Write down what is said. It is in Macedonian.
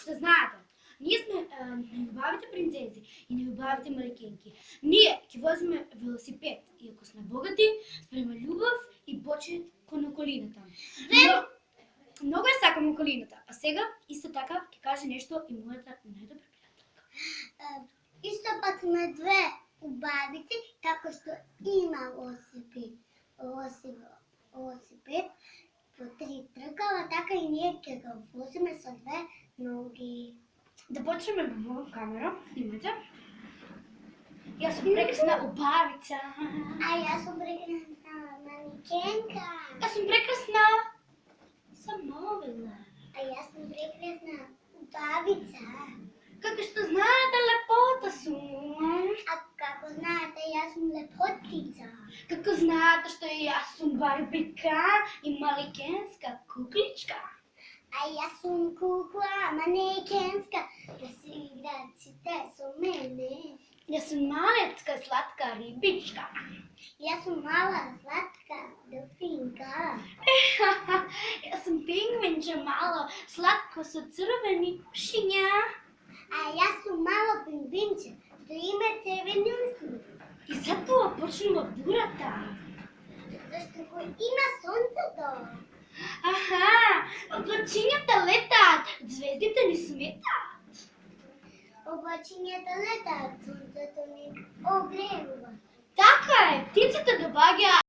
што знаете, ние сме неубавите принцези и неубавите малекенки. Ние ќе возиме велосипед и ако сме богати, спреме љубов и почит кон околината. Многу ја сакам околината, а сега исто така ќе каже нешто и мојата најдобра пријателка. Исто пак сме две убавици, како што има велосипед по 3 тркала, така и ние ќе го возиме со 2 ноги. Да почнеме во камера, снимате. Јас сум прекрасна убавица. А јас сум прекрасна манекенка. Јас сум прекрасна самовила. А јас сум прекрасна убавица. Како што знаете, лепота сум. А како знаете, јас сум лепотица. Како знаете што јас сум барбика и малекенска кукличка. А јас сум кукла манекенска, да се играат сите со мене. Јас сум малецка сладка рибичка. Јас сум мала сладка делфинка. Јас сум пингвинче мало, сладко со црвени ушиња. А јас сум мало пингвинче, што има црвени усни. И затоа почнува бурата. Зашто го има сонцето. Аха, облачињата летаат, звездите ни сметаат. Облачињата летаат, сонцето ни огревува. Така е, птиците доаѓаат.